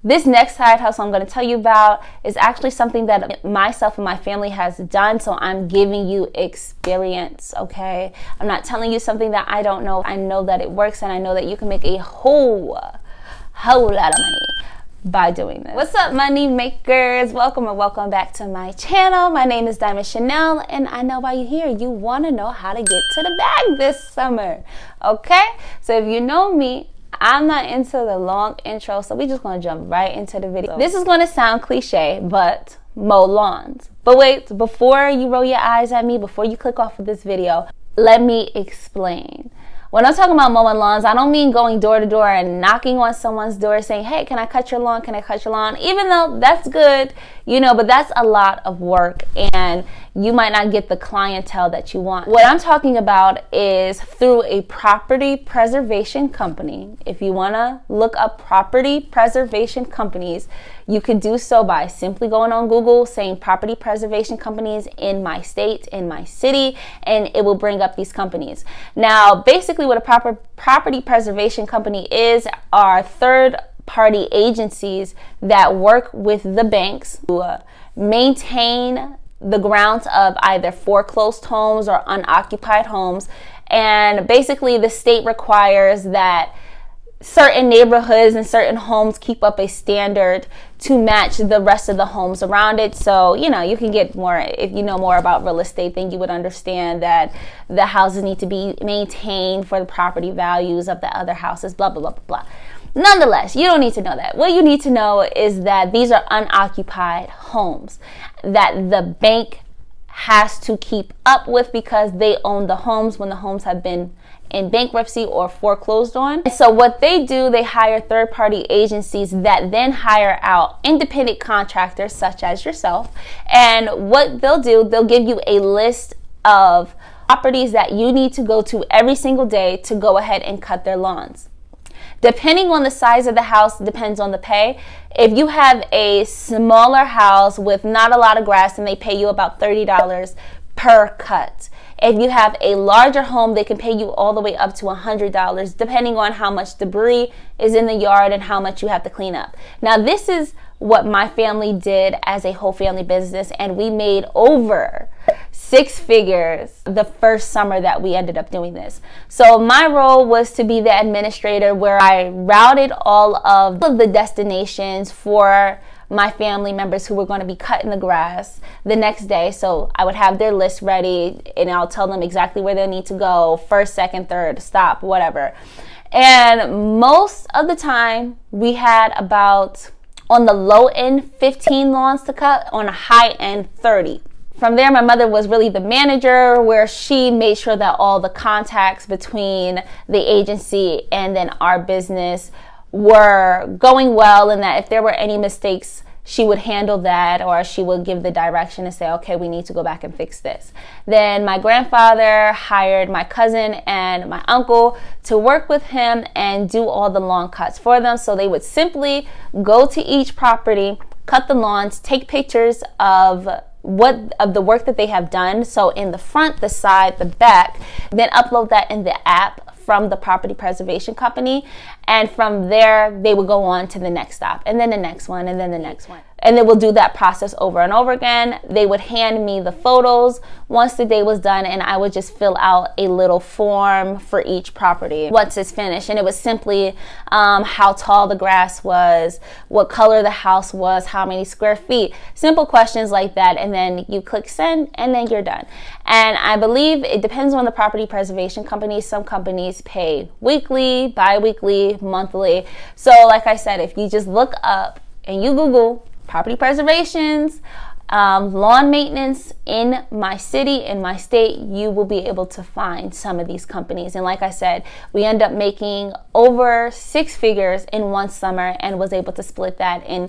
This next side hustle I'm going to tell you about is actually something that myself and my family has done, so I'm giving you experience, okay? I'm not telling you something that I don't know. I know that it works, and I know that you can make a whole lot of money by doing this. What's up, money makers? Welcome and welcome back to my channel. My name is Diamond Chanel, and I know why you're here. You want to know how to get to the bag this summer, okay? So if you know me, I'm not into the long intro, so we're just going to jump right into the video. This is going to sound cliche, but mow lawns. But wait, before you roll your eyes at me, before you click off of this video, let me explain. When I'm talking about mowing lawns, I don't mean going door to door and knocking on someone's door saying, hey, can I cut your lawn? Can I cut your lawn? Even though that's good, you know, but that's a lot of work and you might not get the clientele that you want. What I'm talking about is through a property preservation company. If you want to look up property preservation companies, you could do so by simply going on Google, saying property preservation companies in my state, in my city, and it will bring up these companies. Now, basically what a property preservation company is are third-party agencies that work with the banks to maintain the grounds of either foreclosed homes or unoccupied homes. And basically the state requires that certain neighborhoods and certain homes keep up a standard to match the rest of the homes around it. So, you know, you can get more, if you know more about real estate, then you would understand that the houses need to be maintained for the property values of the other houses, blah, blah, blah, blah, blah. Nonetheless, you don't need to know that. What you need to know is that these are unoccupied homes that the bank has to keep up with because they own the homes when the homes have been in bankruptcy or foreclosed on. And so what they do, they hire third-party agencies that then hire out independent contractors such as yourself. And what they'll do, they'll give you a list of properties that you need to go to every single day to go ahead and cut their lawns. Depending on the size of the house, depends on the pay. If you have a smaller house with not a lot of grass, and they pay you about $30 per cut. If you have a larger home, they can pay you all the way up to $100, depending on how much debris is in the yard and how much you have to clean up. Now, this is what my family did as a whole family business, and we made over 6 figures the first summer that we ended up doing this. So my role was to be the administrator, where I routed all of the destinations for my family members who were going to be cutting the grass the next day. So I would have their list ready and I'll tell them exactly where they need to go, first, second, third, stop, whatever. And most of the time we had about, on the low end, 15 lawns to cut, on a high end, 30. From there, my mother was really the manager, where she made sure that all the contacts between the agency and then our business were going well, and that if there were any mistakes, she would handle that, or she would give the direction and say, okay, we need to go back and fix this. Then my grandfather hired my cousin and my uncle to work with him and do all the lawn cuts for them. So they would simply go to each property, cut the lawns, take pictures of the work that they have done, so in the front, the side, the back, then upload that in the app from the property preservation company, and from there they would go on to the next stop, and then the next one, and then the next one. And then we'll do that process over and over again. They would hand me the photos once the day was done, and I would just fill out a little form for each property once it's finished. And it was simply how tall the grass was, what color the house was, how many square feet, simple questions like that. And then you click send, and then you're done. And I believe it depends on the property preservation company. Some companies pay weekly, bi-weekly, monthly. So like I said, if you just look up and you Google property preservations, lawn maintenance in my city, in my state, you will be able to find some of these companies. And like I said, we end up making over 6 figures in one summer, and was able to split that and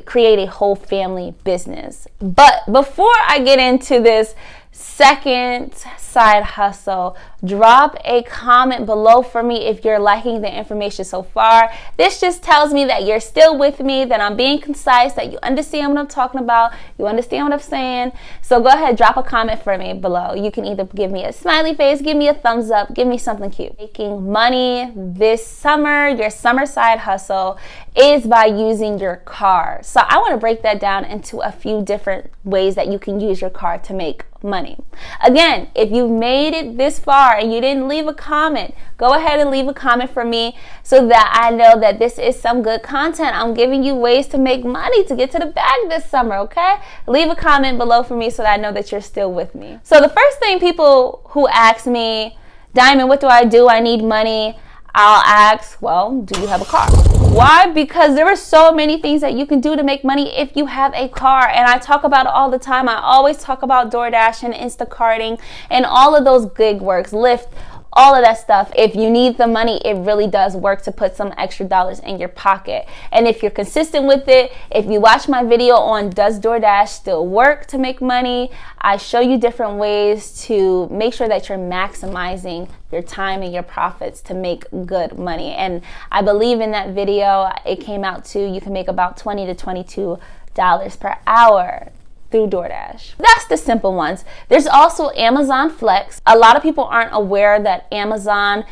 create a whole family business. But before I get into this second side hustle, drop a comment below for me if you're liking the information so far. This just tells me that you're still with me, that I'm being concise, that you understand what I'm talking about, you understand what I'm saying. So go ahead, drop a comment for me below. You can either give me a smiley face, give me a thumbs up, give me something cute. Making money this summer, your summer side hustle is by using your car. So I want to break that down into a few different ways that you can use your car to make money. Again, if you've made it this far and you didn't leave a comment, go ahead and leave a comment for me so that I know that this is some good content. I'm giving you ways to make money to get to the bag this summer, okay? Leave a comment below for me so that I know that you're still with me. So the first thing people who ask me, Diamond, what do? I need money. I'll ask, well, do you have a car? Why? Because there are so many things that you can do to make money if you have a car. And I talk about it all the time. I always talk about DoorDash and Instacarting and all of those gig works, Lyft, all of that stuff. If you need the money, it really does work to put some extra dollars in your pocket. And if you're consistent with it, if you watch my video on Does DoorDash Still Work to Make Money, I show you different ways to make sure that you're maximizing your time and your profits to make good money. And I believe in that video, it came out to you can make about $20 to $22 per hour through DoorDash. That's the simple ones. There's also Amazon Flex. A lot of people aren't aware that Amazon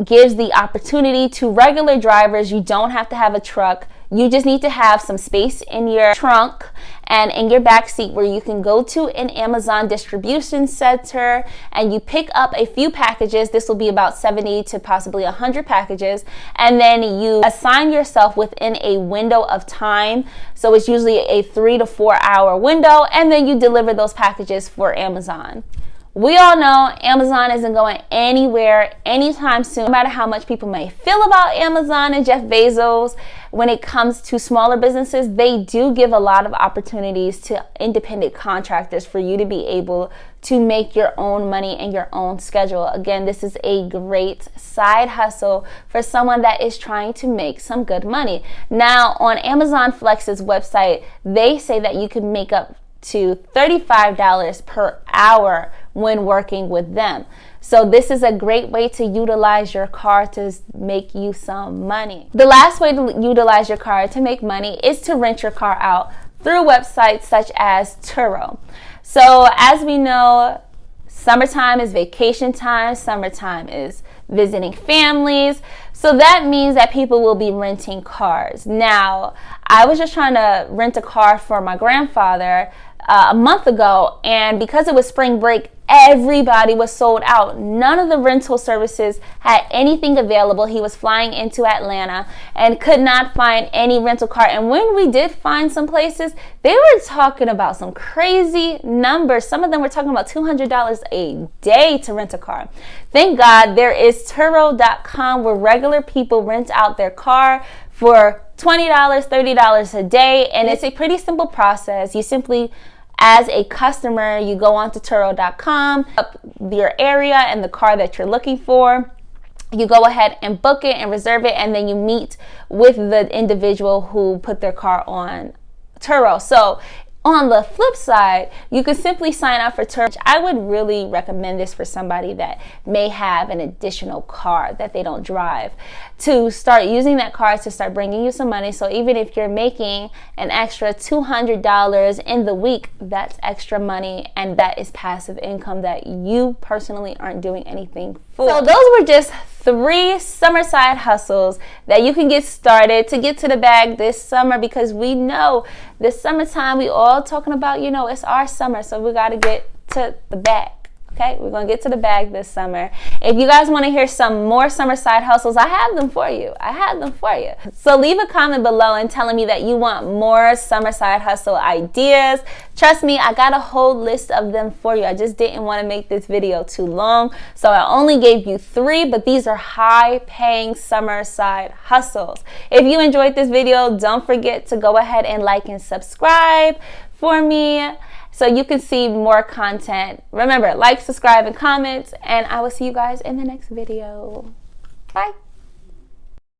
gives the opportunity to regular drivers. You don't have to have a truck. You just need to have some space in your trunk and in your back seat where you can go to an Amazon distribution center and you pick up a few packages. This will be about 70 to possibly 100 packages. And then you assign yourself within a window of time. So it's usually a 3 to 4 hour window. And then you deliver those packages for Amazon. We all know Amazon isn't going anywhere anytime soon. No matter how much people may feel about Amazon and Jeff Bezos, when it comes to smaller businesses, they do give a lot of opportunities to independent contractors for you to be able to make your own money and your own schedule. Again, this is a great side hustle for someone that is trying to make some good money. Now, on Amazon Flex's website, they say that you can make up to $35 per hour when working with them. So this is a great way to utilize your car to make you some money. The last way to utilize your car to make money is to rent your car out through websites such as Turo. So as we know, summertime is vacation time. Summertime is visiting families. So that means that people will be renting cars. Now, I was just trying to rent a car for my grandfather a month ago, and because it was spring break, everybody was sold out. None of the rental services had anything available. He was flying into Atlanta and could not find any rental car. And when we did find some places, they were talking about some crazy numbers. Some of them were talking about $200 a day to rent a car. Thank God there is Turo.com where regular people rent out their car for $20, $30 a day. And it's a pretty simple process. You simply, as a customer, you go onto Turo.com, up your area and the car that you're looking for. You go ahead and book it and reserve it, and then you meet with the individual who put their car on Turo. So on the flip side, you could simply sign up for Turo. I would really recommend this for somebody that may have an additional car that they don't drive, to start using that car to start bringing you some money. So even if you're making an extra $200 in the week, that's extra money, and that is passive income that you personally aren't doing anything for. So those were just 3 summer side hustles that you can get started to get to the bag this summer, because we know this summertime we all talking about, it's our summer, so we got to get to the bag. Okay, we're going to get to the bag this summer. If you guys want to hear some more summer side hustles, I have them for you. So leave a comment below and telling me that you want more summer side hustle ideas. Trust me, I got a whole list of them for you. I just didn't want to make this video too long, so I only gave you 3, but these are high-paying summer side hustles. If you enjoyed this video, don't forget to go ahead and like and subscribe for me, so you can see more content. Remember, like, subscribe, and comment, and I will see you guys in the next video. Bye.